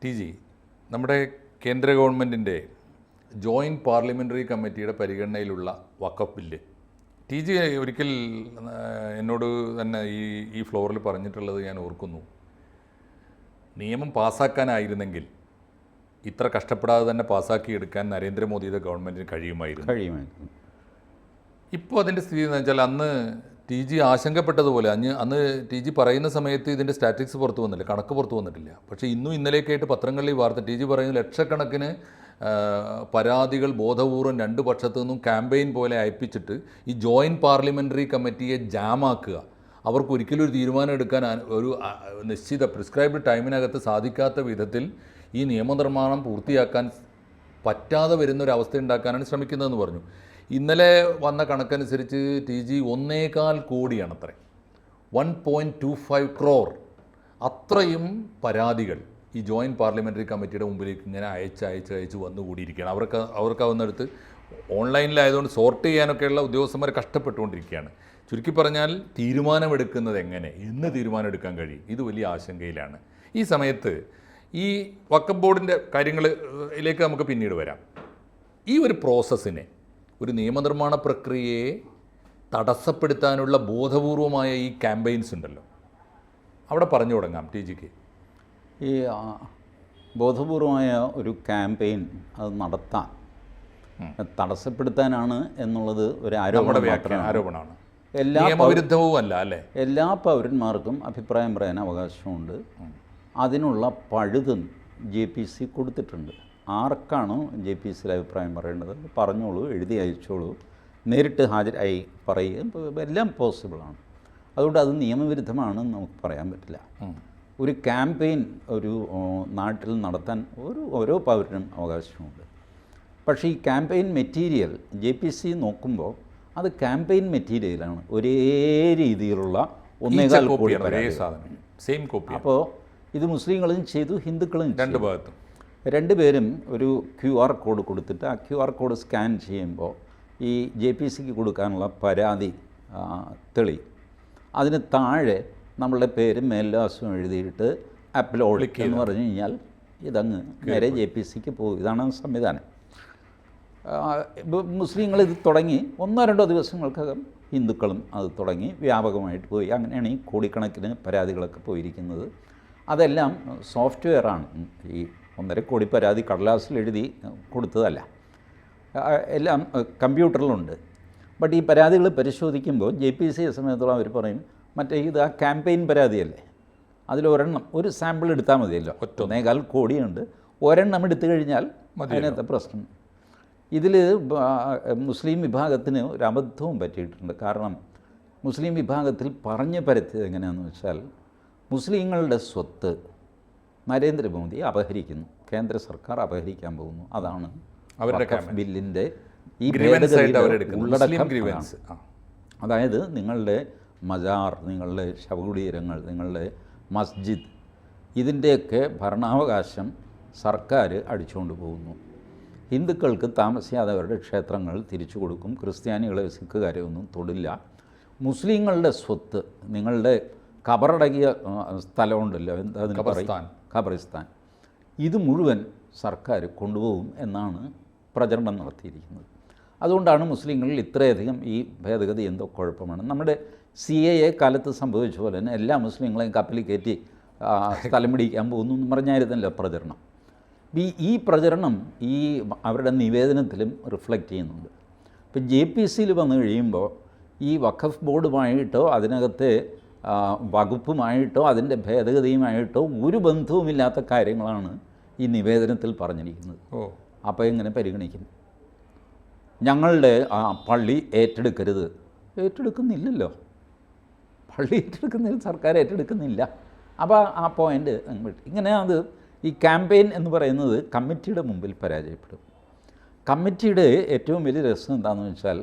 T G, നമ്മുടെ കേന്ദ്ര ഗവൺമെൻറ്റിൻ്റെ ജോയിൻറ്റ് പാർലമെൻ്ററി കമ്മിറ്റിയുടെ പരിഗണനയിലുള്ള വഖഫ് ബില്ല് ടി ജി ഒരിക്കൽ എന്നോട് തന്നെ ഈ ഫ്ലോറിൽ പറഞ്ഞിട്ടുള്ളത് ഞാൻ ഓർക്കുന്നു. നിയമം പാസ്സാക്കാനായിരുന്നെങ്കിൽ ഇത്ര കഷ്ടപ്പെടാതെ തന്നെ പാസ്സാക്കിയെടുക്കാൻ നരേന്ദ്രമോദിയുടെ ഗവൺമെൻറ്റിന് കഴിയുമായിരുന്നു. ഇപ്പോൾ അതിൻ്റെ സ്ഥിതി എന്ന് വെച്ചാൽ അന്ന് ടി ജി ആശങ്കപ്പെട്ടതുപോലെ അന്ന് ടി ജി പറയുന്ന സമയത്ത് ഇതിൻ്റെ സ്റ്റാറ്റിക്സ് പുറത്തു വന്നില്ല, കണക്ക് പുറത്തു വന്നിട്ടില്ല. പക്ഷേ ഇന്നും ഇന്നലെയൊക്കെയായിട്ട് പത്രങ്ങളിൽ വാർത്ത ടി ജി പറയുന്ന ലക്ഷക്കണക്കിന് പരാതികൾ ബോധപൂർവം രണ്ട് പക്ഷത്തു നിന്നും ക്യാമ്പയിൻ പോലെ അയപ്പിച്ചിട്ട് ഈ ജോയിൻറ്റ് പാർലമെൻ്ററി കമ്മിറ്റിയെ ജാമാക്കുക, അവർക്ക് ഒരിക്കലും ഒരു തീരുമാനം എടുക്കാൻ ഒരു നിശ്ചിത പ്രിസ്ക്രൈബ്ഡ് ടൈമിനകത്ത് സാധിക്കാത്ത വിധത്തിൽ ഈ നിയമനിർമ്മാണം പൂർത്തിയാക്കാൻ പറ്റാതെ വരുന്നൊരവസ്ഥ ഉണ്ടാക്കാനാണ് ശ്രമിക്കുന്നതെന്ന് പറഞ്ഞു. ഇന്നലെ വന്ന കണക്കനുസരിച്ച് ടി ജി 1.25 കോടിയാണത്രേ, 1.25 crore അത്രയും പരാതികൾ ഈ ജോയിൻറ്റ് പാർലമെൻ്ററി കമ്മിറ്റിയുടെ മുമ്പിലേക്ക് ഇങ്ങനെ അയച്ച് വന്നുകൂടിയിരിക്കുകയാണ്. അവർക്ക് വന്നെടുത്ത് ഓൺലൈനിലായതുകൊണ്ട് സോർട്ട് ചെയ്യാനൊക്കെയുള്ള ഉദ്യോഗസ്ഥന്മാർ കഷ്ടപ്പെട്ടുകൊണ്ടിരിക്കുകയാണ്. ചുരുക്കി പറഞ്ഞാൽ തീരുമാനമെടുക്കുന്നത് എങ്ങനെ, എന്ന് തീരുമാനമെടുക്കാൻ കഴിയും, ഇത് വലിയ ആശങ്കയിലാണ്. ഈ സമയത്ത് ഈ വഖഫ് ബോർഡിൻ്റെ കാര്യങ്ങളിലേക്ക് നമുക്ക് പിന്നീട് വരാം. ഈ ഒരു പ്രോസസ്സിനെ, ഒരു നിയമനിർമ്മാണ പ്രക്രിയയെ തടസ്സപ്പെടുത്താനുള്ള ബോധപൂർവമായ ഈ ക്യാമ്പയിൻസ് ഉണ്ടല്ലോ, അവിടെ പറഞ്ഞു തുടങ്ങാം ടി ജിക്ക്. ഈ ബോധപൂർവമായ ഒരു ക്യാമ്പയിൻ അത് നടത്താൻ തടസ്സപ്പെടുത്താനാണ് എന്നുള്ളത് ഒരു ആരോപണമാണ്. നിയമവിരുദ്ധവും അല്ല അല്ലേ? എല്ലാ പൗരന്മാർക്കും അഭിപ്രായം പറയാൻ അവകാശമുണ്ട്. അതിനുള്ള പഴുതും JPC കൊടുത്തിട്ടുണ്ട്. ആർക്കാണോ JPCയിൽ അഭിപ്രായം പറയേണ്ടത് പറഞ്ഞോളൂ, എഴുതി അയച്ചോളൂ, നേരിട്ട് ഹാജരായി പറയുക, എല്ലാം പോസിബിളാണ്. അതുകൊണ്ട് അത് നിയമവിരുദ്ധമാണെന്ന് നമുക്ക് പറയാൻ പറ്റില്ല. ഒരു ക്യാമ്പയിൻ ഒരു നാട്ടിൽ നടത്താൻ ഓരോ പൗരനും അവകാശമുണ്ട്. പക്ഷേ ഈ ക്യാമ്പയിൻ മെറ്റീരിയൽ JPC നോക്കുമ്പോൾ അത് ക്യാമ്പയിൻ മെറ്റീരിയലാണ്, ഒരേ രീതിയിലുള്ള 1.25 കോടി. അപ്പോൾ ഇത് മുസ്ലിങ്ങളും ചെയ്തു, ഹിന്ദുക്കളും ചെയ്തു. രണ്ടുപേരും ഒരു QR കോഡ് കൊടുത്തിട്ട് ആ QR കോഡ് സ്കാൻ ചെയ്യുമ്പോൾ ഈ JPCക്ക് കൊടുക്കാനുള്ള പരാതി തെളിയും. അതിന് താഴെ നമ്മളുടെ പേരും മേൽവിലാസവും എഴുതിയിട്ട് അപ്ലോഡ് എന്ന് പറഞ്ഞു കഴിഞ്ഞാൽ ഇതങ്ങ് നേരെ JPCക്ക് പോകും. ഇതാണ് സംവിധാനം. മുസ്ലിങ്ങൾ ഇത് തുടങ്ങി 1-2 ദിവസങ്ങൾക്കകം ഹിന്ദുക്കളും അത് തുടങ്ങി വ്യാപകമായിട്ട് പോയി. അങ്ങനെയാണ് ഈ കോടിക്കണക്കിന് പരാതികളൊക്കെ പോയിരിക്കുന്നത്. അതെല്ലാം സോഫ്റ്റ്വെയറാണ്. ഈ 1.5 കോടി പരാതി കടലാസിൽ എഴുതി കൊടുത്തതല്ല, എല്ലാം കമ്പ്യൂട്ടറിലുണ്ട്. ബട്ട് ഈ പരാതികൾ പരിശോധിക്കുമ്പോൾ JPCയെ സംബന്ധിച്ചിടത്തോളം അവർ പറയും, മറ്റേ ഇത് ആ ക്യാമ്പയിൻ പരാതിയല്ലേ, അതിലൊരെണ്ണം ഒരു സാമ്പിൾ എടുത്താൽ മതിയല്ലോ, 1.25 കോടിയുണ്ട്, ഒരെണ്ണം എടുത്തു കഴിഞ്ഞാൽ അതിനകത്ത് പ്രശ്നം. ഇതിൽ മുസ്ലിം വിഭാഗത്തിന് ഒരു അബദ്ധവും പറ്റിയിട്ടുണ്ട്. കാരണം മുസ്ലിം വിഭാഗത്തിൽ പറഞ്ഞു പരത്തിയത് എങ്ങനെയാണെന്ന് വെച്ചാൽ, മുസ്ലിങ്ങളുടെ സ്വത്ത് നരേന്ദ്രമോദി അപഹരിക്കുന്നു, കേന്ദ്ര സർക്കാർ അപഹരിക്കാൻ പോകുന്നു. അതാണ് അവരുടെ ബില്ലിൻ്റെ ഈ ഉള്ളടക്കം. അതായത് നിങ്ങളുടെ മജാർ, നിങ്ങളുടെ ശവകുടീരങ്ങൾ, നിങ്ങളുടെ മസ്ജിദ്, ഇതിൻ്റെയൊക്കെ ഭരണാവകാശം സർക്കാർ അടിച്ചുകൊണ്ട് പോകുന്നു. ഹിന്ദുക്കൾക്ക് താമസിയാതെ അവരുടെ ക്ഷേത്രങ്ങൾ തിരിച്ചു കൊടുക്കും, ക്രിസ്ത്യാനികളെ സിഖുകാരെ ഒന്നും തൊടില്ല. മുസ്ലിങ്ങളുടെ സ്വത്ത്, നിങ്ങളുടെ ഖബറടങ്ങിയ സ്ഥലമുണ്ടല്ലോ, എന്താ പറയും, ഖബറിസ്ഥാൻ, ഇത് മുഴുവൻ സർക്കാർ കൊണ്ടുപോകും എന്നാണ് പ്രചരണം നടത്തിയിരിക്കുന്നത്. അതുകൊണ്ടാണ് മുസ്ലിങ്ങളിൽ ഇത്രയധികം ഈ ഭേദഗതി എന്തോ കുഴപ്പമാണ്. നമ്മുടെ CAA കാലത്ത് സംഭവിച്ച പോലെ തന്നെ എല്ലാ മുസ്ലിങ്ങളെയും കപ്പലിൽ കയറ്റി സ്ഥലം പിടിക്കാൻ പോകുന്നു എന്ന് പറഞ്ഞായിരുന്നല്ലോ പ്രചരണം. ഈ പ്രചരണം ഈ അവരുടെ നിവേദനത്തിലും റിഫ്ലക്റ്റ് ചെയ്യുന്നുണ്ട്. ഇപ്പോൾ JPCയിൽ വന്നു കഴിയുമ്പോൾ ഈ വഖഫ് ബോർഡുമായിട്ടോ അതിനകത്തെ വകുപ്പുമായിട്ടോ അതിൻ്റെ ഭേദഗതിയുമായിട്ടോ ഒരു ബന്ധവുമില്ലാത്ത കാര്യങ്ങളാണ് ഈ നിവേദനത്തിൽ പറഞ്ഞിരിക്കുന്നത്. അപ്പോൾ എങ്ങനെ പരിഗണിക്കും? ഞങ്ങളുടെ പള്ളി ഏറ്റെടുക്കുന്നില്ലല്ലോ, പള്ളി ഏറ്റെടുക്കുന്നില്ല, സർക്കാർ ഏറ്റെടുക്കുന്നില്ല. അപ്പോൾ ആ പോയിൻ്റ് ഇങ്ങനെ അത് ഈ ക്യാമ്പയിൻ എന്ന് പറയുന്നത് കമ്മിറ്റിയുടെ മുമ്പിൽ പരാജയപ്പെടും. കമ്മിറ്റിയുടെ ഏറ്റവും വലിയ രസം എന്താണെന്ന് വെച്ചാൽ,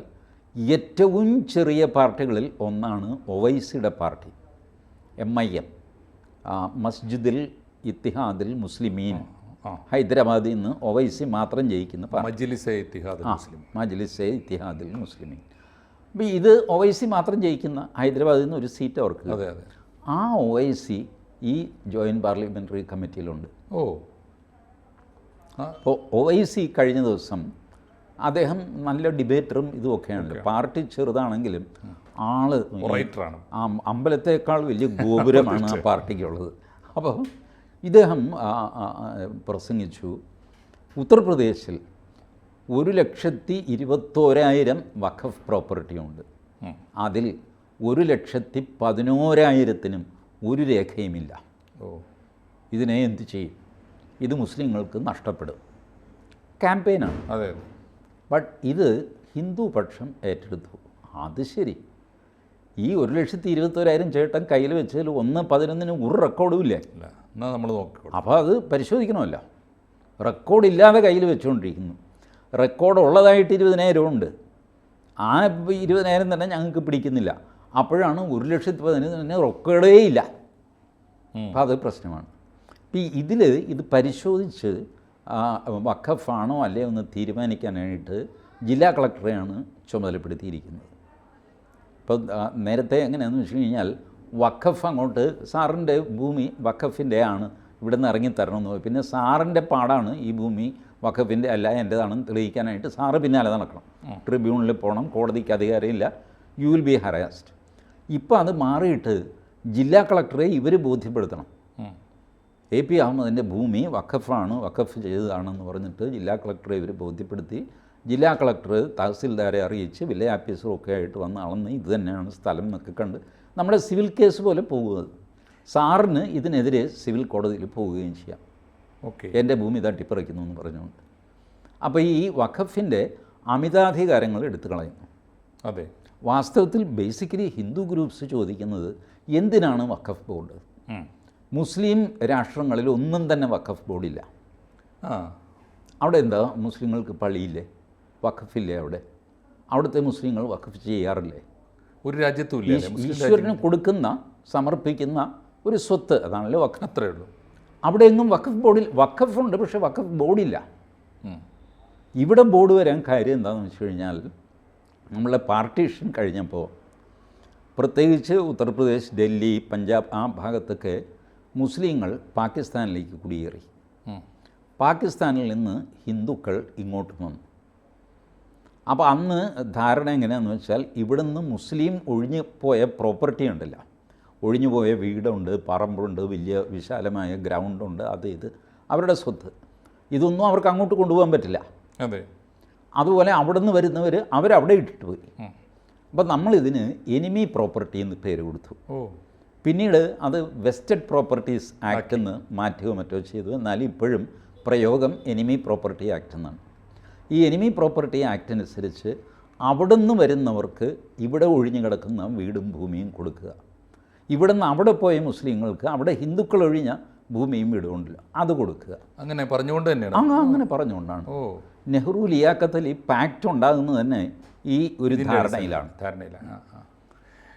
ഏറ്റവും ചെറിയ പാർട്ടികളിൽ ഒന്നാണ് ഒവൈസിയുടെ പാർട്ടി MIM, മസ്ജിദുൽ ഇത്തിഹാദുൽ മുസ്ലിമീൻ. ഹൈദരാബാദിൽ നിന്ന് ഒവൈസി മാത്രം ജയിക്കുന്ന മജ്ലിസെ ഇത്തിഹാദുൽ മുസ്ലിമീൻ. അപ്പോൾ ഇത് ഒവൈസി മാത്രം ജയിക്കുന്ന ഹൈദരാബാദിൽ നിന്ന് ഒരു സീറ്റ് അവർക്ക്. ആ ഒവൈസി ഈ ജോയിൻറ്റ് പാർലമെൻ്ററി കമ്മിറ്റിയിലുണ്ട്. അപ്പോൾ OIC കഴിഞ്ഞ ദിവസം അദ്ദേഹം നല്ല ഡിബേറ്ററും ഇതുമൊക്കെയാണ്. പാർട്ടി ചെറുതാണെങ്കിലും ആള് റൈറ്ററാണ്. അമ്പലത്തേക്കാൾ വലിയ ഗോപുരമാണ് ആ പാർട്ടിക്കുള്ളത്. അപ്പോൾ ഇദ്ദേഹം പ്രസംഗിച്ചു, ഉത്തർപ്രദേശിൽ 1,21,000 വഖഫ് പ്രോപ്പർട്ടി ഉണ്ട്. അതിൽ 1,11,000-നും ഒരു രേഖയുമില്ല. ഇതിനെ എന്ത് ചെയ്യും? ഇത് മുസ്ലിങ്ങൾക്ക് നഷ്ടപ്പെടും. ക്യാമ്പയിനാണ്. അതെ. ബട്ട് ഇത് ഹിന്ദു പക്ഷം ഏറ്റെടുത്തു. അത് ശരി, ഈ 1,21,000 ചേട്ടൻ കയ്യിൽ വെച്ചതിൽ 1/11 ഒരു റെക്കോർഡും ഇല്ലേ? എന്നാൽ നമ്മൾ നോക്കിക്കോളൂ. അപ്പോൾ അത് പരിശോധിക്കണമല്ലോ. റെക്കോർഡില്ലാതെ കയ്യിൽ വെച്ചുകൊണ്ടിരിക്കുന്നു. റെക്കോർഡ് ഉള്ളതായിട്ട് 20,000 ഉണ്ട്. ആ 20,000 തന്നെ ഞങ്ങൾക്ക് പിടിക്കുന്നില്ല. അപ്പോഴാണ് 1,10,000 റെക്കോർഡേ ഇല്ല. അപ്പോൾ അത് പ്രശ്നമാണ്. ഇപ്പം ഇത് പരിശോധിച്ച് വഖഫാണോ അല്ലേ എന്ന് തീരുമാനിക്കാനായിട്ട് ജില്ലാ കളക്ടറെയാണ് ചുമതലപ്പെടുത്തിയിരിക്കുന്നത്. ഇപ്പം നേരത്തെ എങ്ങനെയാണെന്ന് വെച്ച് കഴിഞ്ഞാൽ വഖഫ് അങ്ങോട്ട് സാറിൻ്റെ ഭൂമി വഖഫിൻ്റെ ആണ്, ഇവിടെ നിന്ന് ഇറങ്ങിത്തരണമെന്ന് പോയി. പിന്നെ സാറിൻ്റെ പാടാണ് ഈ ഭൂമി വഖഫിൻ്റെ അല്ല എൻ്റേതാണെന്ന് തെളിയിക്കാനായിട്ട് സാറ് പിന്നാലെ നടക്കണം. ട്രിബ്യൂണലിൽ പോകണം, കോടതിക്ക് അധികാരമില്ല, യു വിൽ ബി ഹറാസ്ഡ്. ഇപ്പം അത് മാറിയിട്ട് ജില്ലാ കളക്ടറെ ഇവർ ബോധ്യപ്പെടുത്തണം. AP അഹമ്മദിൻ്റെ ഭൂമി വഖഫാണ്, വഖഫ് ചെയ്തതാണെന്ന് പറഞ്ഞിട്ട് ജില്ലാ കളക്ടറെ ഇവർ ബോധ്യപ്പെടുത്തി. ജില്ലാ കളക്ടർ തഹസിൽദാരെ അറിയിച്ച് വില്ലേജ് ഓഫീസറും ഒക്കെ ആയിട്ട് വന്ന് അളന്ന് ഇത് തന്നെയാണ് സ്ഥലം എന്നൊക്കെ കണ്ട് നമ്മുടെ സിവിൽ കേസ് പോലെ പോകുന്നത്. സാറിന് ഇതിനെതിരെ സിവിൽ കോടതിയിൽ പോവുകയും ചെയ്യാം. എൻ്റെ ഭൂമി തട്ടിപ്പറിക്കുന്നു എന്ന് പറഞ്ഞുകൊണ്ട്. അപ്പോൾ ഈ വഖഫിൻ്റെ അമിതാധികാരങ്ങൾ എടുത്തു കളയുന്നു. അതെ. വാസ്തവത്തിൽ ബേസിക്കലി ഹിന്ദു ഗ്രൂപ്പ്സ് ചോദിക്കുന്നത് എന്തിനാണ് വഖഫ് ബോർഡ്? മുസ്ലിം രാഷ്ട്രങ്ങളിൽ ഒന്നും തന്നെ വഖഫ് ബോർഡില്ല. അവിടെ എന്താ, മുസ്ലിങ്ങൾക്ക് പള്ളിയില്ലേ? വഖഫില്ലേ അവിടെ? അവിടുത്തെ മുസ്ലിങ്ങൾ വഖഫ് ചെയ്യാറില്ലേ? ഒരു രാജ്യത്തും ഇല്ല. ഈശ്വരന് കൊടുക്കുന്ന, സമർപ്പിക്കുന്ന ഒരു സ്വത്ത്, അതാണല്ലോ വഖഫ്. അത്രേ ഉള്ളൂ. അവിടെ എങ്ങും വഖഫ് ബോർഡിൽ വഖഫുണ്ട്, പക്ഷേ വഖഫ് ബോർഡില്ല. ഇവിടെ ബോർഡ് വരാൻ കാര്യം എന്താണെന്ന് വെച്ച് കഴിഞ്ഞാൽ, നമ്മളെ പാർട്ടീഷൻ കഴിഞ്ഞപ്പോൾ പ്രത്യേകിച്ച് ഉത്തർപ്രദേശ്, ഡൽഹി, പഞ്ചാബ് ആ ഭാഗത്തൊക്കെ മുസ്ലിങ്ങൾ പാകിസ്ഥാനിലേക്ക് കുടിയേറി. പാകിസ്ഥാനിൽ നിന്ന് ഹിന്ദുക്കൾ ഇങ്ങോട്ട് വന്നു. അപ്പോൾ അന്ന് ധാരണ എങ്ങനെയാണെന്ന് വെച്ചാൽ, ഇവിടുന്ന് മുസ്ലിം ഒഴിഞ്ഞു പോയ പ്രോപ്പർട്ടി ഉണ്ടല്ല, ഒഴിഞ്ഞു പോയ വീടുണ്ട്, പറമ്പുണ്ട്, വലിയ വിശാലമായ ഗ്രൗണ്ടുണ്ട്, അത് ഇത് അവരുടെ സ്വത്ത്. ഇതൊന്നും അവർക്ക് അങ്ങോട്ട് കൊണ്ടുപോകാൻ പറ്റില്ല. അതെ. അതുപോലെ അവിടെ നിന്ന് വരുന്നവർ അവരവിടെ ഇട്ടിട്ട് പോയി. അപ്പോൾ നമ്മളിതിന് എനിമി പ്രോപ്പർട്ടി എന്ന് പേര് കൊടുത്തു. പിന്നീട് അത് വെസ്റ്റഡ് പ്രോപ്പർട്ടീസ് ആക്ട് എന്ന് മാറ്റുകയോ മറ്റോ ചെയ്തു. എന്നാൽ ഇപ്പോഴും പ്രയോഗം എനിമി പ്രോപ്പർട്ടി ആക്ട് എന്നാണ്. ഈ എനിമി പ്രോപ്പർട്ടി ആക്ട് അനുസരിച്ച് അവിടെ നിന്ന് വരുന്നവർക്ക് ഇവിടെ ഒഴിഞ്ഞു കിടക്കുന്ന വീടും ഭൂമിയും കൊടുക്കുക. ഇവിടെ നിന്ന് അവിടെ പോയ മുസ്ലിങ്ങൾക്ക് അവിടെ ഹിന്ദുക്കൾ ഒഴിഞ്ഞ ഭൂമിയും വീടും ഉണ്ടല്ലോ, അത് കൊടുക്കുക. അങ്ങനെ പറഞ്ഞുകൊണ്ട് തന്നെയാണ്. അങ്ങനെ പറഞ്ഞുകൊണ്ടാണ് നെഹ്റു ലിയാഖത്ത് അലി പാക്റ്റ് ഉണ്ടാകുന്നത് തന്നെ ഈ ഒരു ധാരണയിലാണ്.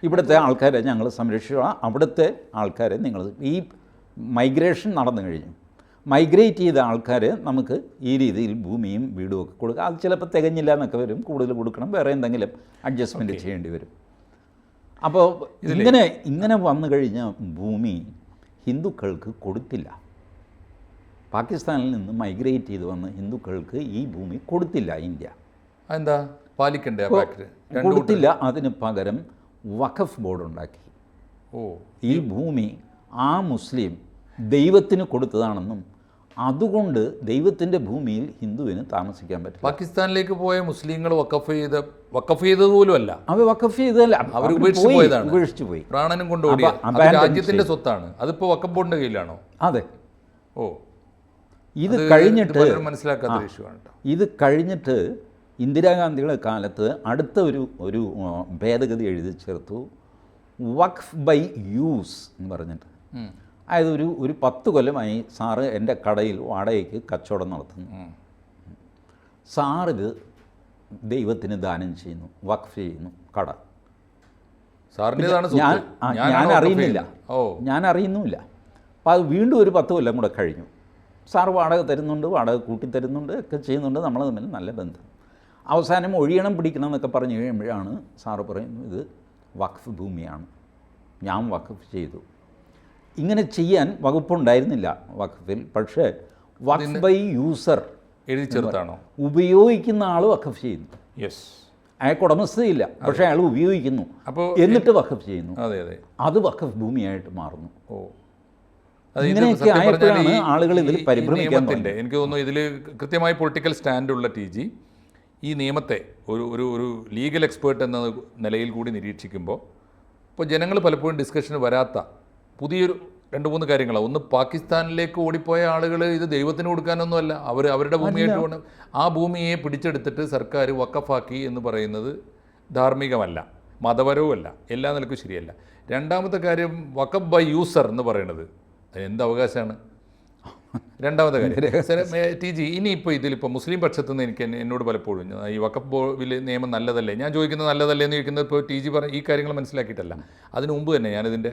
ഇവിടുത്തെ ആൾക്കാരെ ഞങ്ങൾ സംരക്ഷിച്ചോളാം, അവിടുത്തെ ആൾക്കാരെ നിങ്ങൾ. ഈ മൈഗ്രേഷൻ നടന്നു കഴിഞ്ഞു. മൈഗ്രേറ്റ് ചെയ്ത ആൾക്കാരെ നമുക്ക് ഈ രീതിയിൽ ഭൂമിയും വീടും ഒക്കെ കൊടുക്കുക. അത് ചിലപ്പോൾ തികഞ്ഞില്ല എന്നൊക്കെ വരും, കൂടുതൽ കൊടുക്കണം, വേറെ എന്തെങ്കിലും അഡ്ജസ്റ്റ്മെൻറ്റ് ചെയ്യേണ്ടി വരും. അപ്പോൾ ഇങ്ങനെ വന്നു കഴിഞ്ഞ ഭൂമി ഹിന്ദുക്കൾക്ക് കൊടുത്തില്ല. പാകിസ്ഥാനിൽ നിന്ന് മൈഗ്രേറ്റ് ചെയ്ത് വന്ന ഹിന്ദുക്കൾക്ക് ഈ ഭൂമി കൊടുത്തില്ല ഇന്ത്യ. എന്താ പാലിക്കണ്ടേ? കൊടുത്തില്ല. അതിന് പകരം വഖഫ് ബോർഡ് ഉണ്ടാക്കി. ഈ ഭൂമി ആ മുസ്ലിം ദൈവത്തിന് കൊടുത്തതാണെന്നും അതുകൊണ്ട് ദൈവത്തിൻ്റെ ഭൂമിയിൽ ഹിന്ദുവിന് താമസിക്കാൻ പറ്റില്ല. പാകിസ്ഥാനിലേക്ക് പോയ മുസ്ലിങ്ങൾ വഖഫ് ചെയ്തതുപോലും അല്ല. അവർ വഖഫ് ചെയ്തതല്ല, അവർ ഉപേക്ഷിച്ചു പോയി. പ്രാണനും കൊണ്ടുപോയി. രാജ്യത്തിൻ്റെ സ്വത്താണ്. അതിപ്പോൾ വഖഫ് ബോർഡിൻ്റെ കയ്യിലാണോ? അതെ. ഇത് കഴിഞ്ഞിട്ട് മനസ്സിലാക്കാത്ത ഇഷ്യൂയാണ്. ഇത് കഴിഞ്ഞിട്ട് ഇന്ദിരാഗാന്ധിയുടെ കാലത്ത് അടുത്ത ഒരു ഭേദഗതി എഴുതി ചേർത്തു, വഖഫ് ബൈ യൂസ് എന്ന് പറഞ്ഞിട്ട്. അതായത് ഒരു 10 കൊല്ലമായി സാറ് എൻ്റെ കടയിൽ വാടകയ്ക്ക് കച്ചവടം നടത്തുന്നു. സാറിത് ദൈവത്തിന് ദാനം ചെയ്യുന്നു, വഖഫ് ചെയ്യുന്നു കട. ഞാൻ അറിയുന്നുമില്ല. അപ്പോൾ അത് വീണ്ടും ഒരു 10 കൊല്ലം കൂടെ കഴിഞ്ഞു. സാറ് വാടക തരുന്നുണ്ട്, വാടക കൂട്ടിത്തരുന്നുണ്ട്, ഒക്കെ ചെയ്യുന്നുണ്ട്, നമ്മൾ തമ്മിൽ നല്ല ബന്ധം. അവസാനം ഒഴിയണം പിടിക്കണം എന്നൊക്കെ പറഞ്ഞു കഴിയുമ്പോഴാണ് സാറ് പറയുന്നു, ഇത് വഖഫ് ഭൂമിയാണ്, ഞാൻ വഖഫ് ചെയ്തു. ഇങ്ങനെ ചെയ്യാൻ വകുപ്പുണ്ടായിരുന്നില്ല വഖഫിൽ. പക്ഷേ വഖഫ് ബൈ യൂസർ എഴുതി ചേർത്താണോ? ഉപയോഗിക്കുന്ന ആൾ വഖഫ് ചെയ്യുന്നു. യെസ്. അയാൾക്ക് ഉടമസ്ഥതയില്ല, പക്ഷേ അയാൾ ഉപയോഗിക്കുന്നു, അപ്പോൾ എന്നിട്ട് വഖഫ് ചെയ്യുന്നു. അതെ അതെ, അത് വഖഫ് ഭൂമിയായിട്ട് മാറുന്നു. ഓ, അത് ഇത് ഇങ്ങനെയൊക്കെ സത്യം പറഞ്ഞാൽ ആയപ്പോഴാണ് ആളുകൾ ഇതിൽ ഈ പരിഭ്രമിക്കാൻ നിയമത്തിൻ്റെ എനിക്ക് തോന്നുന്നു ഇതിൽ കൃത്യമായി പൊളിറ്റിക്കൽ സ്റ്റാൻഡുള്ള TG ഈ നിയമത്തെ ഒരു ലീഗൽ എക്സ്പേർട്ട് എന്ന നിലയിൽ കൂടി നിരീക്ഷിക്കുമ്പോൾ ഇപ്പോൾ ജനങ്ങൾ പലപ്പോഴും ഡിസ്കഷന് വരാത്ത പുതിയൊരു 2-3 കാര്യങ്ങളാണ്. ഒന്ന്, പാകിസ്ഥാനിലേക്ക് ഓടിപ്പോയ ആളുകൾ ഇത് ദൈവത്തിന് കൊടുക്കാനൊന്നുമല്ല, അവരുടെ ഭൂമിയായിട്ട് കൊണ്ട് ആ ഭൂമിയെ പിടിച്ചെടുത്തിട്ട് സർക്കാർ വഖഫാക്കി എന്ന് പറയുന്നത് ധാർമ്മികമല്ല, മതപരവുമല്ല, എല്ലാ നിലക്കും ശരിയല്ല. രണ്ടാമത്തെ കാര്യം, വഖഫ് ബൈ യൂസർ എന്ന് പറയുന്നത് എന്ത് അവകാശമാണ്? രണ്ടാമത്തെ കാര്യം TG, ഇനിയിപ്പോൾ ഇതിലിപ്പോൾ മുസ്ലിം പക്ഷത്തു നിന്ന് എന്നോട് പലപ്പോഴും ഈ വഖഫ് ബില്ല് നിയമം നല്ലതല്ലേ, ഞാൻ ചോദിക്കുന്നത് നല്ലതല്ലേ എന്ന് ചോദിക്കുന്നത് ഇപ്പോൾ TG ഈ കാര്യങ്ങൾ മനസ്സിലാക്കിയിട്ടല്ല. അതിനു മുമ്പ് തന്നെ ഞാനിതിൻ്റെ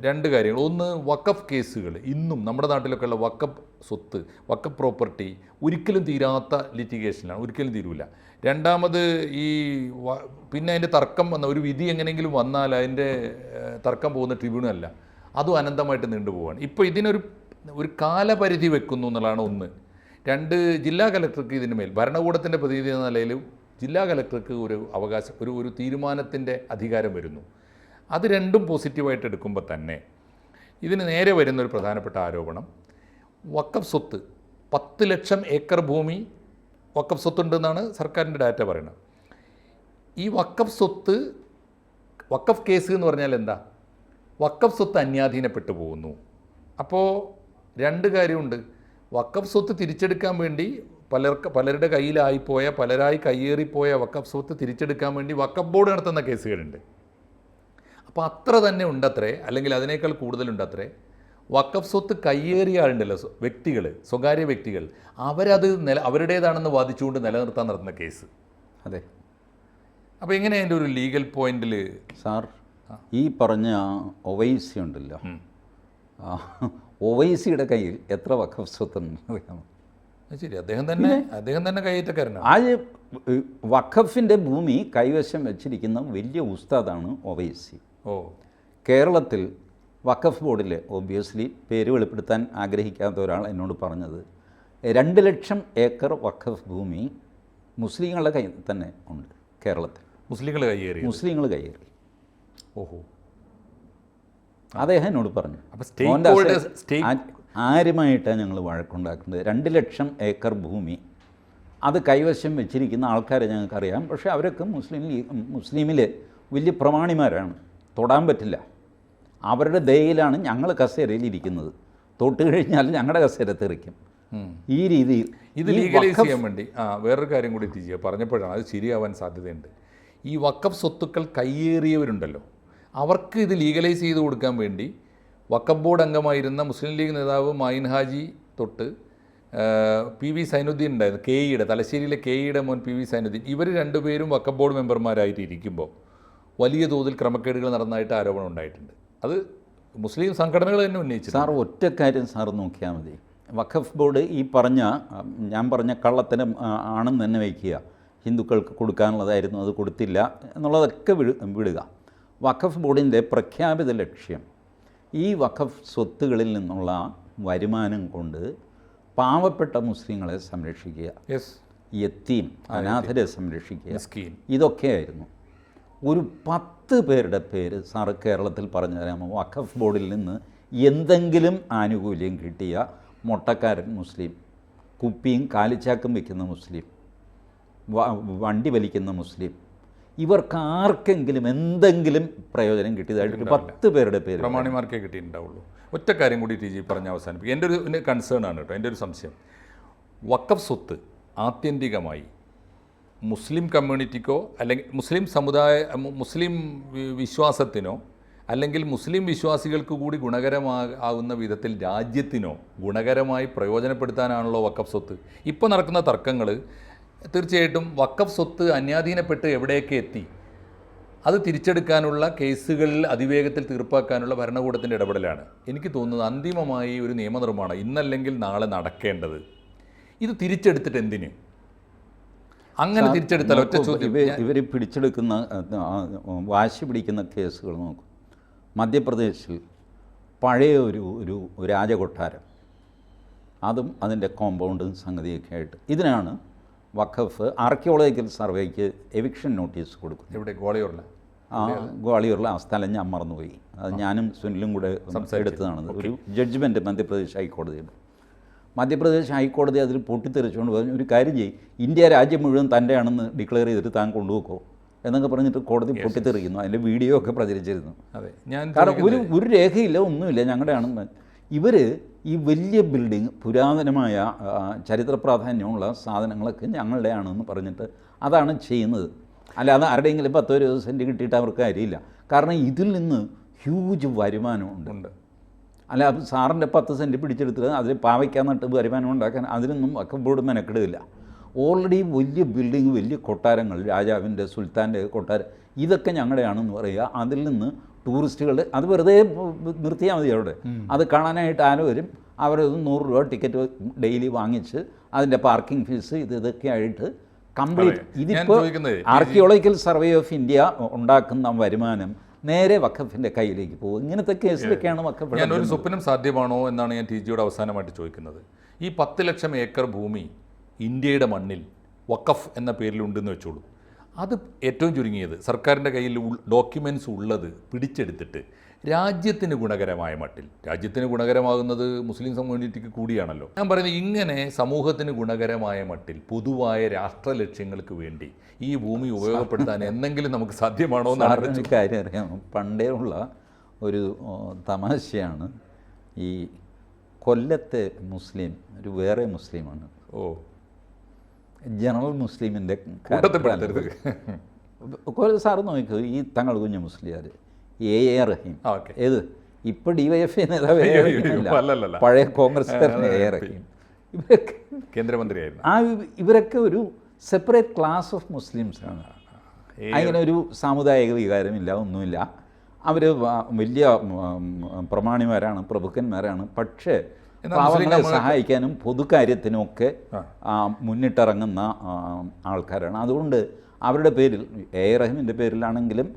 2 കാര്യങ്ങൾ. ഒന്ന്, വഖഫ് കേസുകൾ ഇന്നും നമ്മുടെ നാട്ടിലൊക്കെ ഉള്ള വഖഫ് സ്വത്ത്, വഖഫ് പ്രോപ്പർട്ടി ഒരിക്കലും തീരാത്ത ലിറ്റിഗേഷനാണ്, ഒരിക്കലും തീരൂല. രണ്ടാമത് ഈ പിന്നെ അതിൻ്റെ തർക്കം വന്ന ഒരു വിധി എങ്ങനെയെങ്കിലും വന്നാൽ അതിൻ്റെ തർക്കം പോകുന്ന ട്രിബ്യൂണലല്ല, അതും അനന്തമായിട്ട് നീണ്ടുപോവാണ്. ഇപ്പോൾ ഇതിനൊരു കാലപരിധി വെക്കുന്നു എന്നുള്ളതാണ് ഒന്ന്. 2, ജില്ലാ കലക്ടർക്ക് ഇതിന് മേൽ ഭരണകൂടത്തിൻ്റെ പ്രതിനിധി എന്ന നിലയിൽ ജില്ലാ കലക്ടർക്ക് ഒരു അവകാശം, ഒരു തീരുമാനത്തിൻ്റെ അധികാരം വരുന്നു. അത് രണ്ടും പോസിറ്റീവായിട്ട് എടുക്കുമ്പോൾ തന്നെ ഇതിന് നേരെ വരുന്നൊരു പ്രധാനപ്പെട്ട ആരോപണം, വഖഫ് സ്വത്ത് 10 ലക്ഷം ഏക്കർ ഭൂമി വഖഫ് സ്വത്തുണ്ടെന്നാണ് സർക്കാരിൻ്റെ ഡാറ്റ പറയുന്നത്. ഈ വഖഫ് സ്വത്ത്, വഖഫ് കേസ് എന്ന് പറഞ്ഞാൽ എന്താ? വഖഫ് സ്വത്ത് അന്യാധീനപ്പെട്ടു പോകുന്നു. അപ്പോൾ 2 കാര്യമുണ്ട്. വഖഫ് സ്വത്ത് തിരിച്ചെടുക്കാൻ വേണ്ടി പലരുടെ കയ്യിലായിപ്പോയ, പലരായി കയ്യേറിപ്പോയ വഖഫ് സ്വത്ത് തിരിച്ചെടുക്കാൻ വേണ്ടി വഖഫ് ബോർഡ് നടത്തുന്ന കേസുകളുണ്ട്. അപ്പോൾ അത്ര തന്നെ ഉണ്ടത്രേ, അല്ലെങ്കിൽ അതിനേക്കാൾ കൂടുതലുണ്ടത്രേ വഖഫ് സ്വത്ത് കയ്യേറിയ ആളുണ്ടല്ലോ, വ്യക്തികൾ, സ്വകാര്യ വ്യക്തികൾ, അവരത് അവരുടേതാണെന്ന് വാദിച്ചുകൊണ്ട് നിലനിർത്താൻ നടത്തുന്ന കേസ്. അതെ. അപ്പോൾ എങ്ങനെ അതിൻ്റെ ഒരു ലീഗൽ പോയിന്റിൽ സാർ, ഈ പറഞ്ഞ ഒവൈസി ഉണ്ടല്ലോ, ഒവൈസിയുടെ കയ്യിൽ എത്ര വഖഫ് സ്വത്തുണ്ട് അറിയാമോ? ശരി, അദ്ദേഹം തന്നെ കയ്യേറ്റക്കാരനാണ്. ആ വഖഫിൻ്റെ ഭൂമി കൈവശം വെച്ചിരിക്കുന്ന വലിയ ഉസ്താദാണ് ഒവൈസി. ഓ, കേരളത്തിൽ വഖഫ് ബോർഡിൽ ഒബ്വിയസ്ലി പേര് വെളിപ്പെടുത്താൻ ആഗ്രഹിക്കാത്ത ഒരാൾ എന്നോട് പറഞ്ഞത് 2 ലക്ഷം ഏക്കർ വഖഫ് ഭൂമി മുസ്ലിങ്ങളുടെ കയ്യിൽ തന്നെ ഉണ്ട് കേരളത്തിൽ. മുസ്ലിങ്ങൾ കയ്യേറി. ഓഹോ, അദ്ദേഹം എന്നോട് പറഞ്ഞു. ആരുമായിട്ടാണ് ഞങ്ങൾ വഴക്കുണ്ടാക്കുന്നത്? 2 ലക്ഷം ഏക്കർ ഭൂമി അത് കൈവശം വെച്ചിരിക്കുന്ന ആൾക്കാരെ ഞങ്ങൾക്കറിയാം, പക്ഷേ അവരൊക്കെ മുസ്ലിമിൽ വലിയ പ്രമാണിമാരാണ്, തൊടാൻ പറ്റില്ല. അവരുടെ ദയയിലാണ് ഞങ്ങൾ കസേരയിൽ ഇരിക്കുന്നത്, തൊട്ട് കഴിഞ്ഞാൽ ഞങ്ങളുടെ കസേര തെറിക്കും. ഈ രീതിയിൽ ഇത് ലീഗലൈസ് ചെയ്യാൻ വേണ്ടി വേറൊരു കാര്യം കൂടി ചെയ്യുക പറഞ്ഞപ്പോഴാണ് അത് ശരിയാവാൻ സാധ്യതയുണ്ട്. ഈ വഖഫ് സ്വത്തുക്കൾ കയ്യേറിയവരുണ്ടല്ലോ, അവർക്ക് ഇത് ലീഗലൈസ് ചെയ്ത് കൊടുക്കാൻ വേണ്ടി വഖഫ് ബോർഡ് അംഗമായിരുന്ന മുസ്ലിം ലീഗ് നേതാവ് മായിൻ ഹാജി തൊട്ട് PV സൈനുദ്ദീൻ ഉണ്ടായിരുന്നു, KEയുടെ തലശ്ശേരിയിലെ KEയുടെ മോൻ PV സൈനുദ്ദീൻ, ഇവർ 2 പേരും വഖഫ് ബോർഡ് മെമ്പർമാരായിട്ട് ഇരിക്കുമ്പോൾ വലിയ തോതിൽ ക്രമക്കേടുകൾ നടന്നതായിട്ട് ആരോപണം ഉണ്ടായിട്ടുണ്ട്. അത് മുസ്ലിം സംഘടനകൾ തന്നെ ഉന്നയിച്ചു. സാർ, ഒറ്റ കാര്യം സാർ നോക്കിയാൽ മതി. വഖഫ് ബോർഡ് ഈ ഞാൻ പറഞ്ഞ കള്ളത്തരം ആണെന്ന് തന്നെ വയ്ക്കുക. ഹിന്ദുക്കൾക്ക് കൊടുക്കാനുള്ളതായിരുന്നു, അത് കൊടുത്തില്ല എന്നുള്ളതൊക്കെ വിടുക. വഖഫ് ബോർഡിൻ്റെ പ്രഖ്യാപിത ലക്ഷ്യം ഈ വഖഫ് സ്വത്തുകളിൽ നിന്നുള്ള വരുമാനം കൊണ്ട് പാവപ്പെട്ട മുസ്ലിങ്ങളെ സംരക്ഷിക്കുക, യത്തീം അനാഥരെ സംരക്ഷിക്കുക, ഇതൊക്കെയായിരുന്നു. ഒരു 10 പേരുടെ പേര് സാറ് കേരളത്തിൽ പറഞ്ഞു തരാമോ? വഖഫ് ബോർഡിൽ നിന്ന് എന്തെങ്കിലും ആനുകൂല്യം കിട്ടിയ മൊട്ടക്കാരൻ മുസ്ലിം, കുപ്പിയും കാലിച്ചാക്കും വയ്ക്കുന്ന മുസ്ലിം, വണ്ടി വലിക്കുന്ന മുസ്ലിം, ഇവർക്ക് ആർക്കെങ്കിലും എന്തെങ്കിലും പ്രയോജനം കിട്ടിയതായിട്ട് 10 പേരുടെ പേര് പ്രമാണിമാർക്കേ കിട്ടിയിട്ടുണ്ടാവുള്ളൂ. ഒറ്റ കാര്യം കൂടി TG പറഞ്ഞ് അവസാനിപ്പിക്കും. എൻ്റെ ഒരു കൺസേൺ ആണ് കേട്ടോ, എൻ്റെ ഒരു സംശയം. വഖഫ് സ്വത്ത് ആത്യന്തികമായി മുസ്ലിം കമ്മ്യൂണിറ്റിക്കോ അല്ലെങ്കിൽ മുസ്ലിം വിശ്വാസത്തിനോ അല്ലെങ്കിൽ മുസ്ലിം വിശ്വാസികൾക്ക് കൂടി ഗുണകരമാകുന്ന വിധത്തിൽ രാജ്യത്തിനോ ഗുണകരമായി പ്രയോജനപ്പെടുത്താനാണല്ലോ വഖഫ് സ്വത്ത്. ഇപ്പോൾ നടക്കുന്ന തർക്കങ്ങൾ തീർച്ചയായിട്ടും വഖഫ് സ്വത്ത് അന്യാധീനപ്പെട്ട് എവിടെയൊക്കെ എത്തി അത് തിരിച്ചെടുക്കാനുള്ള കേസുകളിൽ അതിവേഗത്തിൽ തീർപ്പാക്കാനുള്ള ഭരണകൂടത്തിൻ്റെ ഇടപെടലാണ്. എനിക്ക് തോന്നുന്നത് അന്തിമമായി ഒരു നിയമനിർമ്മാണം ഇന്നല്ലെങ്കിൽ നാളെ നടക്കേണ്ടത്. ഇത് തിരിച്ചെടുത്തിട്ട് എന്തിന്? അങ്ങനെ തിരിച്ചെടുത്താൽ ഒറ്റ ചോദ്യം, ഇവർ പിടിച്ചെടുക്കുന്ന വാശി പിടിക്കുന്ന കേസുകൾ നോക്കും. മധ്യപ്രദേശിൽ പഴയ ഒരു രാജകൊട്ടാരം അതും അതിൻ്റെ കോമ്പൗണ്ടും സംഗതിയൊക്കെ ആയിട്ട് ഇതിനാണ് വഖഫ് ആർക്കിയോളജിക്കൽ സർവേക്ക് എവിക്ഷൻ നോട്ടീസ് കൊടുക്കുന്നത്. ഇവിടെ ഗോളിയോറില്ല ഗ്വാളിയോറിൽ ആ സ്ഥലം ഞാൻ മറന്നുപോയി. അത് ഞാനും സുനിലും കൂടെ എടുത്തതാണ്. ഒരു ജഡ്ജ്മെൻറ്റ് മധ്യപ്രദേശ് ഹൈക്കോടതിയുണ്ട്. മധ്യപ്രദേശ് ഹൈക്കോടതി അതിൽ പൊട്ടിത്തെറിച്ചുകൊണ്ട് പറഞ്ഞു, ഒരു കാര്യം ചെയ്യും, ഇന്ത്യ രാജ്യം മുഴുവൻ തൻ്റെ ആണെന്ന് ഡിക്ലെയർ ചെയ്തിട്ട് താൻ കൊണ്ടുപോക്കോ എന്നൊക്കെ പറഞ്ഞിട്ട് കോടതി പൊട്ടിത്തെറിക്കുന്നു. അതിൻ്റെ വീഡിയോ ഒക്കെ പ്രചരിച്ചിരുന്നു. അതെ, ഞാൻ കാരണം ഒരു രേഖയില്ല, ഒന്നുമില്ല, ഞങ്ങളുടെ ആണെന്ന്. ഇവർ ഈ വലിയ ബിൽഡിങ് പുരാതനമായ ചരിത്ര പ്രാധാന്യമുള്ള സാധനങ്ങളൊക്കെ ഞങ്ങളുടെ ആണെന്ന് പറഞ്ഞിട്ട് അതാണ് ചെയ്യുന്നത്. അല്ലാതെ ആരുടെയെങ്കിലും 10-20 സെൻറ്റ് കിട്ടിയിട്ട് അവർക്ക് കാര്യമില്ല. കാരണം ഇതിൽ നിന്ന് ഹ്യൂജ് വരുമാനമുണ്ട്. അല്ല, അത് സാറിൻ്റെ 10 സെൻറ്റ് പിടിച്ചെടുത്തിട്ട് അതിൽ പാവയ്ക്കാൻ നട്ട് വരുമാനം ഉണ്ടാക്കാൻ അതിനൊന്നും വഖഫ് ബോർഡ് മെനക്കെടുകില്ല. ഓൾറെഡി വലിയ ബിൽഡിങ്, വലിയ കൊട്ടാരങ്ങൾ, രാജാവിൻ്റെ സുൽത്താൻ്റെ കൊട്ടാരം, ഇതൊക്കെ ഞങ്ങളുടെയാണെന്ന് പറയുക. അതിൽ നിന്ന് ടൂറിസ്റ്റുകൾ അത് വെറുതെ നിർത്തിയാൽ മതി. അവിടെ അത് കാണാനായിട്ട് ആരോ വരും, അവരത് 100 രൂപ ടിക്കറ്റ് ഡെയിലി വാങ്ങിച്ച് അതിൻ്റെ പാർക്കിംഗ് ഫീസ് ഇതൊക്കെ ആയിട്ട് കംപ്ലീറ്റ്. ഇതിപ്പോൾ ആർക്കിയോളജിക്കൽ സർവേ ഓഫ് ഇന്ത്യ ഉണ്ടാക്കുന്ന വരുമാനം നേരെ വഖഫിൻ്റെ കയ്യിലേക്ക് പോകും. ഇങ്ങനത്തെ കേസിലൊക്കെയാണ് വഖഫ്. ഞാനൊരു സ്വപ്നം സാധ്യമാണോ എന്നാണ് ഞാൻ ടിജിയോട് അവസാനമായിട്ട് ചോദിക്കുന്നത്. ഈ 10 ലക്ഷം ഏക്കർ ഭൂമി ഇന്ത്യയുടെ മണ്ണിൽ വഖഫ് എന്ന പേരിലുണ്ടെന്ന് വെച്ചോളൂ. അത് ഏറ്റവും ചുരുങ്ങിയത് സർക്കാരിൻ്റെ കയ്യിൽ ഡോക്യുമെൻറ്റ്സ് ഉള്ളത് പിടിച്ചെടുത്തിട്ട് രാജ്യത്തിന് ഗുണകരമായ മട്ടിൽ, രാജ്യത്തിന് ഗുണകരമാകുന്നത് മുസ്ലിം കമ്മ്യൂണിറ്റിക്ക് കൂടിയാണല്ലോ. ഞാൻ പറയുന്നത് ഇങ്ങനെ സമൂഹത്തിന് ഗുണകരമായ മട്ടിൽ പൊതുവായ രാഷ്ട്ര ലക്ഷ്യങ്ങൾക്ക് വേണ്ടി ഈ ഭൂമി ഉപയോഗപ്പെടുത്താൻ എന്തെങ്കിലും നമുക്ക് സാധ്യമാണോ എന്നാണ് കാര്യം അറിയാം. പണ്ടേ ഉള്ള ഒരു തമാശയാണ്. ഈ കൊല്ലത്തെ മുസ്ലിം ഒരു വേറെ മുസ്ലിമാണ്. ജനറൽ മുസ്ലിമിൻ്റെ സാറ് നോക്കൂ, ഈ തങ്ങൾ കുഞ്ഞു മുസ്ലിയാർ, എ റഹീം, ഏത് ഇപ്പോൾ DYFI നേതാവ് പഴയ കോൺഗ്രസ്സുകാരൻ എ റഹീം, ഇവരൊക്കെ കേന്ദ്രമന്ത്രിയായിരുന്നു. ഇവരൊക്കെ ഒരു സെപ്പറേറ്റ് ക്ലാസ് ഓഫ് മുസ്ലിംസാണ്. അങ്ങനെ ഒരു സാമുദായിക വികാരമില്ല, ഒന്നുമില്ല. അവർ വലിയ പ്രമാണിമാരാണ്, പ്രഭുക്കന്മാരാണ്. പക്ഷേ പാവങ്ങളെ സഹായിക്കാനും പൊതുകാര്യത്തിനുമൊക്കെ മുന്നിട്ടിറങ്ങുന്ന ആൾക്കാരാണ്. അതുകൊണ്ട് അവരുടെ പേരിൽ, എ റഹീമിൻ്റെ പേരിലാണെങ്കിലും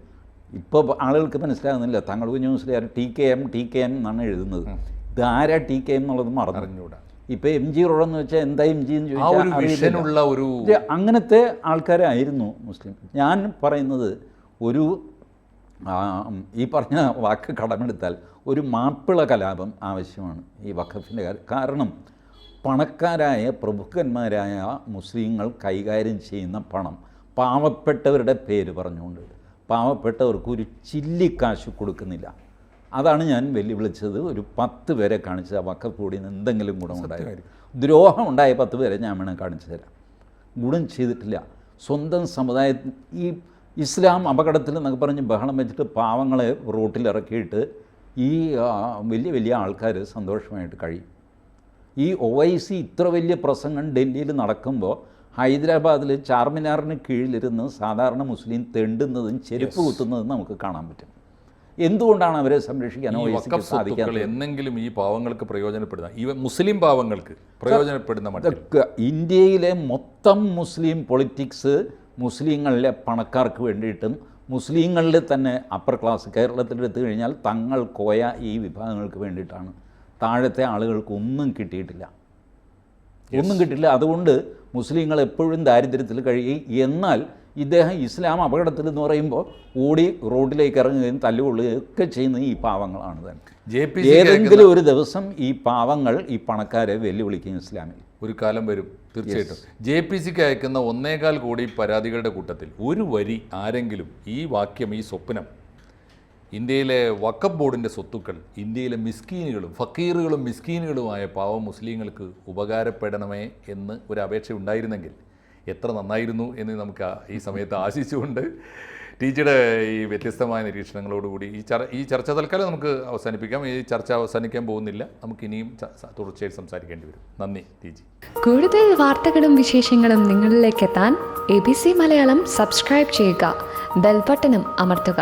ഇപ്പോൾ ആളുകൾക്ക് മനസ്സിലാകുന്നില്ല. തങ്ങൾ കുഞ്ഞു മുസ്ലിയാർ TKM എന്നാണ് എഴുതുന്നത്. ഇതാരാ TKM എന്നുള്ളത് മറന്നുകൂടാ. ഇപ്പോൾ MG റോഡെന്ന് വെച്ചാൽ എന്താ MG എന്ന് ചോദിച്ചാൽ അങ്ങനത്തെ ആൾക്കാരായിരുന്നു മുസ്ലിം. ഞാൻ പറയുന്നത് ഒരു ഈ പറഞ്ഞ വാക്ക് കടമെടുത്താൽ ഒരു മാപ്പിള കലാപം ആവശ്യമാണ് ഈ വഖഫിൻ്റെ കാര്യം. കാരണം പണക്കാരായ പ്രഭുക്കന്മാരായ മുസ്ലിങ്ങൾ കൈകാര്യം ചെയ്യുന്ന പണം പാവപ്പെട്ടവരുടെ പേര് പറഞ്ഞുകൊണ്ട് പാവപ്പെട്ടവർക്ക് ഒരു ചില്ലിക്കാശ് കൊടുക്കുന്നില്ല. അതാണ് ഞാൻ വെല്ലുവിളിച്ചത്. ഒരു 10 പേരെ കാണിച്ച വഖഫ് ബോർഡിൽ നിന്ന് എന്തെങ്കിലും ഗുണമുണ്ടായി. ദ്രോഹം ഉണ്ടായ 10 പേരെ ഞാൻ വേണം കാണിച്ചു തരാം. ഗുണം ചെയ്തിട്ടില്ല. സ്വന്തം സമുദായത്തിൽ ഈ ഇസ്ലാം അപകടത്തിൽ എന്നൊക്കെ പറഞ്ഞ് ബഹളം വെച്ചിട്ട് പാവങ്ങളെ റോട്ടിലിറക്കിയിട്ട് ഈ വലിയ വലിയ ആൾക്കാർ സന്തോഷമായിട്ട് കഴിയും. ഈ OIC ഇത്ര വലിയ പ്രസംഗം ഡൽഹിയിൽ നടക്കുമ്പോൾ ഹൈദരാബാദിൽ ചാർമിനാറിന് കീഴിലിരുന്ന് സാധാരണ മുസ്ലിം തെണ്ടുന്നതും ചെരുപ്പ് കുത്തുന്നതും നമുക്ക് കാണാൻ പറ്റും. എന്തുകൊണ്ടാണ് അവരെ സംരക്ഷിക്കാൻ OICക്ക് സാധിക്കാത്തത്? എന്നെങ്കിലും ഈ പാവങ്ങൾക്ക് പ്രയോജനപ്പെടുന്ന, ഈ മുസ്ലിം പാവങ്ങൾക്ക് പ്രയോജനപ്പെടുന്ന ഇന്ത്യയിലെ മൊത്തം മുസ്ലിം പൊളിറ്റിക്സ് മുസ്ലിങ്ങളിലെ പണക്കാർക്ക് വേണ്ടിയിട്ടും മുസ്ലിങ്ങളിൽ തന്നെ അപ്പർ ക്ലാസ് കേരളത്തിലെടുത്തു കഴിഞ്ഞാൽ തങ്ങൾ കോയ ഈ വിഭാഗങ്ങൾക്ക് വേണ്ടിയിട്ടാണ്. താഴത്തെ ആളുകൾക്ക് ഒന്നും കിട്ടിയിട്ടില്ല. അതുകൊണ്ട് മുസ്ലിങ്ങൾ എപ്പോഴും ദാരിദ്ര്യത്തിൽ കഴിയും. എന്നാൽ ഇദ്ദേഹം ഇസ്ലാം അപകടത്തിൽ എന്ന് പറയുമ്പോൾ ഓടി റോഡിലേക്ക് ഇറങ്ങുകയും തല്ലുകൊള്ളുകയും ഒക്കെ ചെയ്യുന്നത് ഈ പാവങ്ങളാണ് തന്നെ. ഏതെങ്കിലും ഒരു ദിവസം ഈ പാവങ്ങൾ ഈ പണക്കാരെ വെല്ലുവിളിക്കും ഇസ്ലാമിൽ. ഒരു കാലം വരും തീർച്ചയായിട്ടും. JPCക്ക് അയക്കുന്ന 1.25 കോടി പരാതികളുടെ കൂട്ടത്തിൽ ഒരു വരി ആരെങ്കിലും ഈ വാക്യം, ഈ സ്വപ്നം, ഇന്ത്യയിലെ വഖഫ് ബോർഡിൻ്റെ സ്വത്തുക്കൾ ഇന്ത്യയിലെ മിസ്കീനുകളും ഫക്കീറുകളും മിസ്കീനുകളുമായ പാവം മുസ്ലിങ്ങൾക്ക് ഉപകാരപ്പെടണമേ എന്ന് ഒരു അപേക്ഷ ഉണ്ടായിരുന്നെങ്കിൽ എത്ര നന്നായിരുന്നു എന്ന് നമുക്ക് ഈ സമയത്ത് ആശിച്ചുകൊണ്ട് ടീച്ചറുടെ ഈ വ്യത്യസ്തമായ നിരീക്ഷണങ്ങളോടുകൂടി ഈ ചർച്ച തൽക്കാലം നമുക്ക് അവസാനിപ്പിക്കാം. ഈ ചർച്ച അവസാനിക്കാൻ പോകുന്നില്ല, നമുക്ക് ഇനിയും തുടർച്ചയായി സംസാരിക്കേണ്ടി വരും. നന്ദി ടീച്ചി. കൂടുതൽ വാർത്തകളും വിശേഷങ്ങളും നിങ്ങളിലേക്ക് എത്താൻ ABC മലയാളം സബ്സ്ക്രൈബ് ചെയ്യുക, ബെൽബട്ടനും അമർത്തുക.